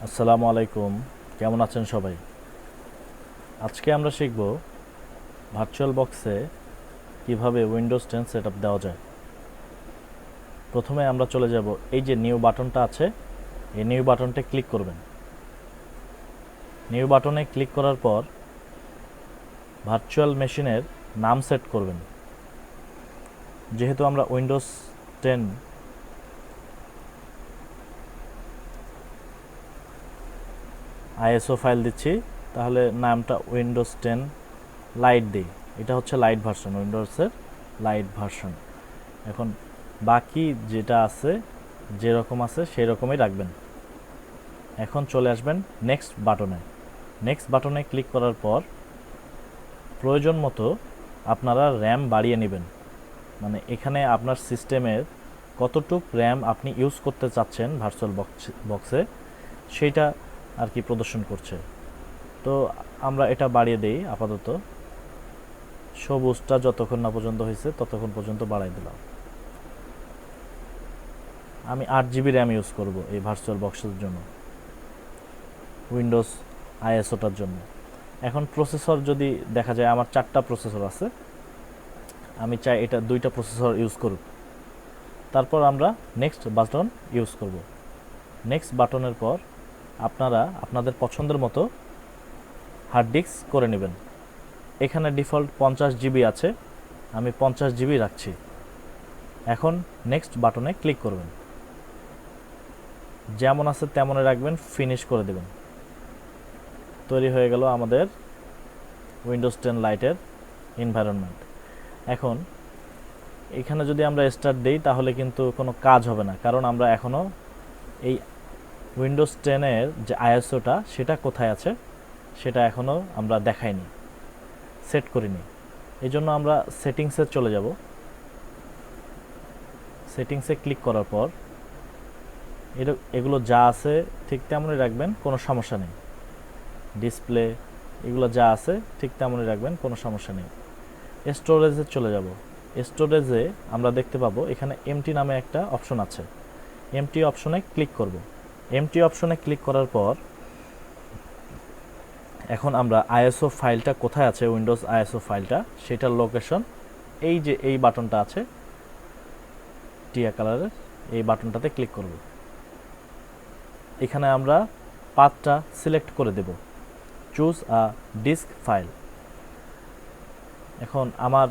আসসালামু আলাইকুম, কেমন আছেন সবাই? আজকে আমরা শিখব ভার্চুয়াল বক্সে কিভাবে উইন্ডোজ 10 সেটআপ দেওয়া যায়। প্রথমে আমরা চলে যাব, এই যে নিউ বাটনটা আছে, এই নিউ বাটনটা ক্লিক করবেন। নিউ বাটনে ক্লিক করার পর ভার্চুয়াল মেশিনের নাম সেট করবেন। যেহেতু আমরা উইন্ডোজ 10 আইএসও ফাইল দিচ্ছি, তাহলে নামটা উইন্ডোজ 10 লাইট দিই। এটা হচ্ছে লাইট ভার্সন, উইন্ডোজের লাইট ভার্সন। এখন বাকি যেটা আছে, যেরকম আছে সেই রকমই রাখবেন। এখন চলে আসবেন নেক্সট বাটনে। নেক্সট বাটনে ক্লিক করার পর প্রয়োজন মতো আপনারা র্যাম বাড়িয়ে নেবেন। মানে এখানে আপনার সিস্টেমের কতটুক র্যাম আপনি ইউজ করতে চাচ্ছেন ভার্চুয়াল বক্সে, সেইটা আর কি প্রদর্শন করছে। তো আমরা এটা বাড়িয়ে দেই আপাতত। সবুজটা যতক্ষণ না পর্যন্ত হয়েছে ততক্ষণ পর্যন্ত বাড়াই দিলাম। আমি 8 জিবি র্যাম ইউজ করব এই ভার্চুয়াল বক্সের জন্য, উইন্ডোজ আইএসওটার জন্য। এখন প্রসেসর যদি দেখা যায় আমার 4টা প্রসেসর আছে, আমি চাই এটা 2টা প্রসেসর ইউজ করুক। তারপর আমরা নেক্সট বাটন ইউজ করব। নেক্সট বাটনের পর আপনারা আপনাদের পছন্দের মতো হার্ড ডিস্ক করে নেবেন। এখানে ডিফল্ট 50 জিবি আছে, আমি 50 জিবি রাখছি। এখন নেক্সট বাটনে ক্লিক করবেন, যেমন আছে তেমনই রাখবেন, ফিনিশ করে দেবেন। তৈরি হয়ে গেল আমাদের উইন্ডোজ 10 লাইটের এনভায়রনমেন্ট। এখন এখানে যদি আমরা স্টার্ট দিই তাহলে কিন্তু কোনো কাজ হবে না, কারণ আমরা এখনও এই উইন্ডোজ 10-এর যে আইএসওটা সেটা কোথায় আছে সেটা এখনও আমরা দেখাইনি, সেট করিনি। এই জন্য আমরা সেটিংসে চলে যাব। সেটিংসে ক্লিক করার পর এগুলো যা আছে ঠিক তেমনই রাখবেন, কোনো সমস্যা নেই। ডিসপ্লে এগুলো যা আছে ঠিক তেমনই রাখবেন, কোনো সমস্যা নেই। স্টোরেজে চলে যাব। স্টোরেজে আমরা দেখতে পাবো এখানে এমটি নামে একটা অপশন আছে। এমটি অপশনে ক্লিক করব। এমটি অপশনে ক্লিক করার পর এখন আমরা আইএসও ফাইলটা কোথায় আছে, উইন্ডোজ আইএসও ফাইলটা, সেটার লোকেশন এই যে এই বাটনটা আছে টিয়া কালারের, এই বাটনটাতে ক্লিক করব। এখানে আমরা পাথটা সিলেক্ট করে দেব, চুজ আ ডিস্ক ফাইল। এখন আমার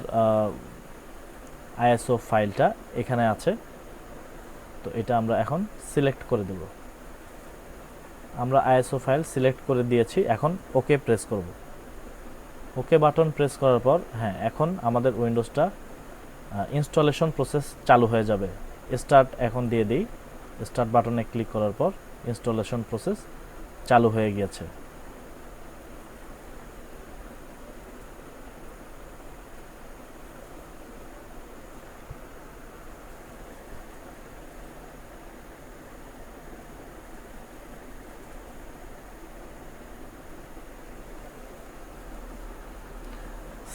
আইএসও ফাইলটা এখানে আছে, তো এটা আমরা এখন সিলেক্ট করে দেব। আমরা আইএসও ফাইল সিলেক্ট করে দিয়েছি, এখন ওকে প্রেস করব। ওকে বাটন প্রেস করার পর এখন আমাদের উইন্ডোজটা ইনস্টলেশন প্রসেস চালু হয়ে যাবে। স্টার্ট এখন দিয়ে দিই। স্টার্ট বাটনে ক্লিক করার পর ইনস্টলেশন প্রসেস চালু হয়ে গিয়েছে।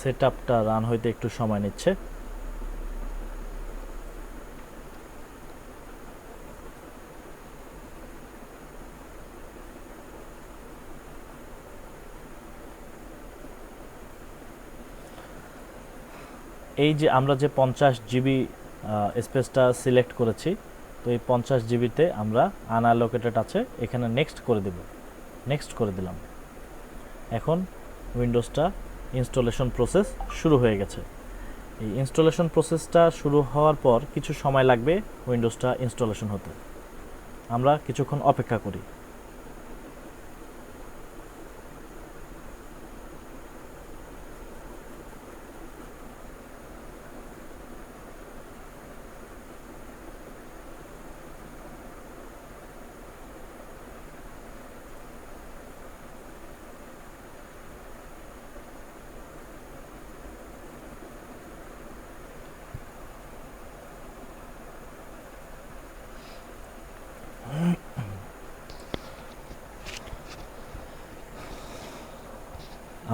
সেটআপটা রান হইতে একটু সময় নিচ্ছে। এই যে আমরা যে 50 জিবি স্পেসটা সিলেক্ট করেছি, তো এই 50 জিবিতে আমরা আনঅ্যালোকেটেড আছে, এখানে নেক্সট করে দেব। নেক্সট করে দিলাম। এখন উইন্ডোজটা ইনস্টলেশন প্রসেস শুরু হয়ে গেছে। এই ইনস্টলেশন প্রসেসটা শুরু হওয়ার পর কিছু সময় লাগবে উইন্ডোজটা ইনস্টলেশন হতে। আমরা কিছুক্ষণ অপেক্ষা করি।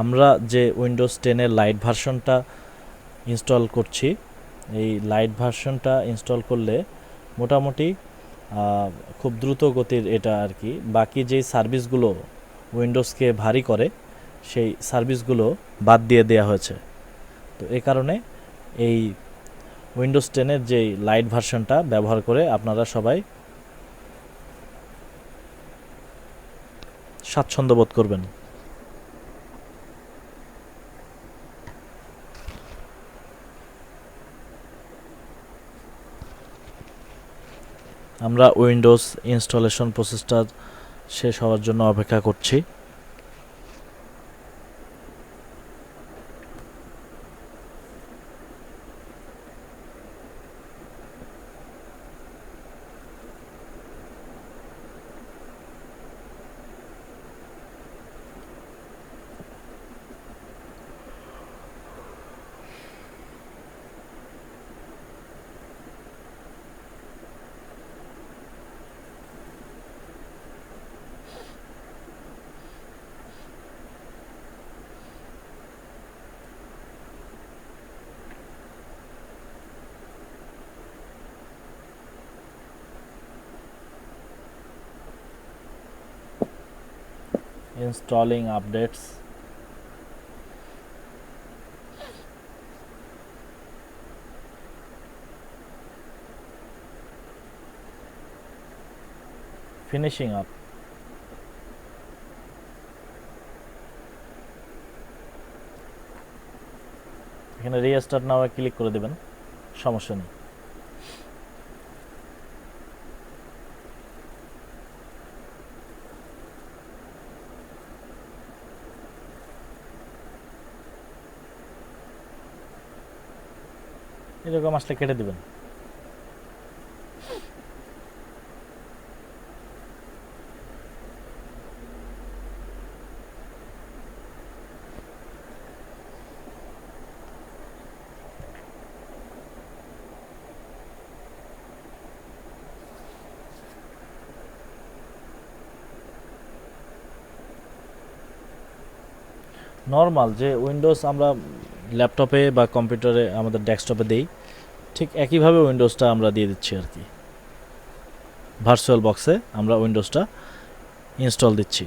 আমরা যে উইন্ডোজ 10-এর লাইট ভার্সনটা ইনস্টল করছি, এই লাইট ভার্সনটা ইনস্টল করলে মোটামুটি খুব দ্রুত গতির এটা আর কি। বাকি যেই সার্ভিসগুলো উইন্ডোজকে ভারী করে সেই সার্ভিসগুলো বাদ দিয়ে দেওয়া হয়েছে। তো এই কারণে এই উইন্ডোজ 10-এর যেই লাইট ভার্সনটা ব্যবহার করে আপনারা সবাই স্বাচ্ছন্দ্য বোধ করবেন। আমরা উইন্ডোজ ইনস্টলেশন প্রসেসটা শেষ হওয়ার জন্য অপেক্ষা করছি। Installing updates. Finishing up. এখানে রিস্টার্ট নাও ক্লিক করে দেবেন, সমস্যা নেই। এরকম আসলে কেটে দিবেন। নর্মাল যে উইন্ডোজ আমরা ল্যাপটপে বা কম্পিউটারে আমাদের ডেস্কটপে দেই, ঠিক একইভাবে উইন্ডোজটা আমরা দিয়ে দিচ্ছি আর কি। ভার্চুয়াল বক্সে আমরা উইন্ডোজটা ইনস্টল দিচ্ছি।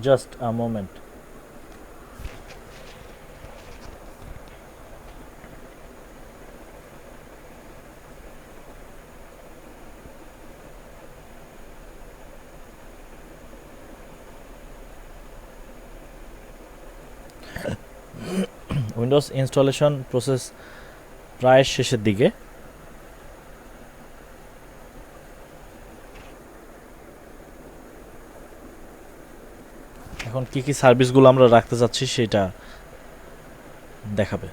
Just a moment. Windows installation process প্রায় শেষের দিকে। এখন কি কি সার্ভিসগুলো আমরা রাখতে চাচ্ছি সেটা দেখাবে।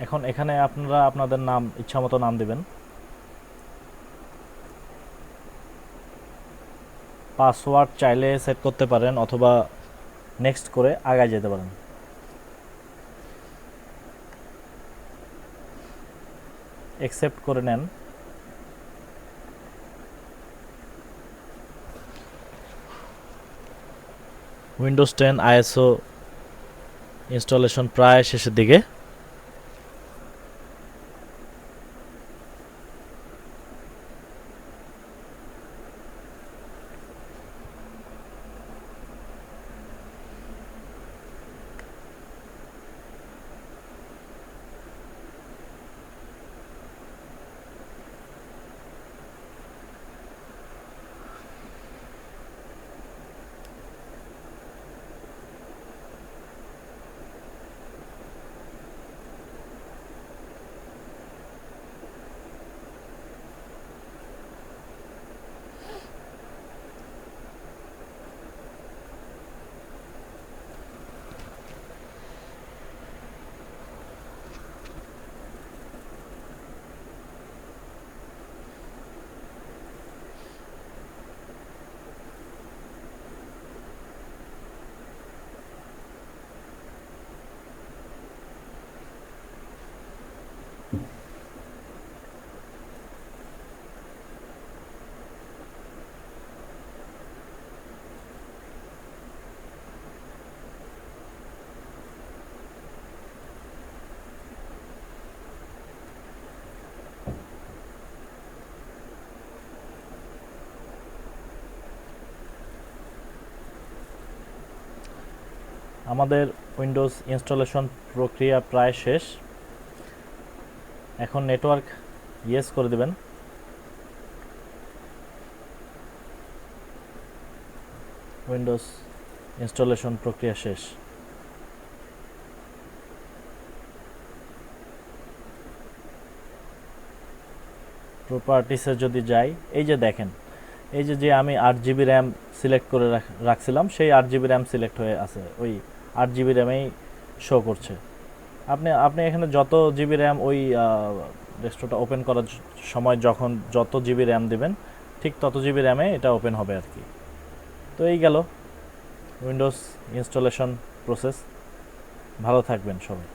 এখন এখানে আপনারা আপনাদের নাম ইচ্ছামতো নাম দিবেন। পাসওয়ার্ড চাইলে সেট করতে পারেন অথবা নেক্সট করে আগায় যেতে পারেন। অ্যাকসেপ্ট করে নেন। উইন্ডোজ 10 আইএসও ইনস্টলেশন প্রায় শেষের দিকে। আমাদের উইন্ডোজ ইনস্টলেশন প্রক্রিয়া প্রায় শেষ। এখন নেটওয়ার্ক ইয়েস করে দেবেন। উইন্ডোজ ইনস্টলেশন প্রক্রিয়া শেষ। প্রপার্টিসে যদি যাই, এই যে দেখেন, এই যে আমি 8 GB র্যাম সিলেক্ট করে রাখছিলাম, সেই 8 GB র্যাম সিলেক্ট হয়ে আছে, ওই 8 GB র্যামেই শো করছে। আপনি এখানে যত জিবি র্যাম ওই ডেস্কটপটা ওপেন করার সময় যখন যত জিবি র্যাম দিবেন, ঠিক তত জিবি র্যামে এটা ওপেন হবে আর কি। তো এই গেল উইন্ডোজ ইনস্টলেশন প্রসেস। ভালো থাকবেন সবাই।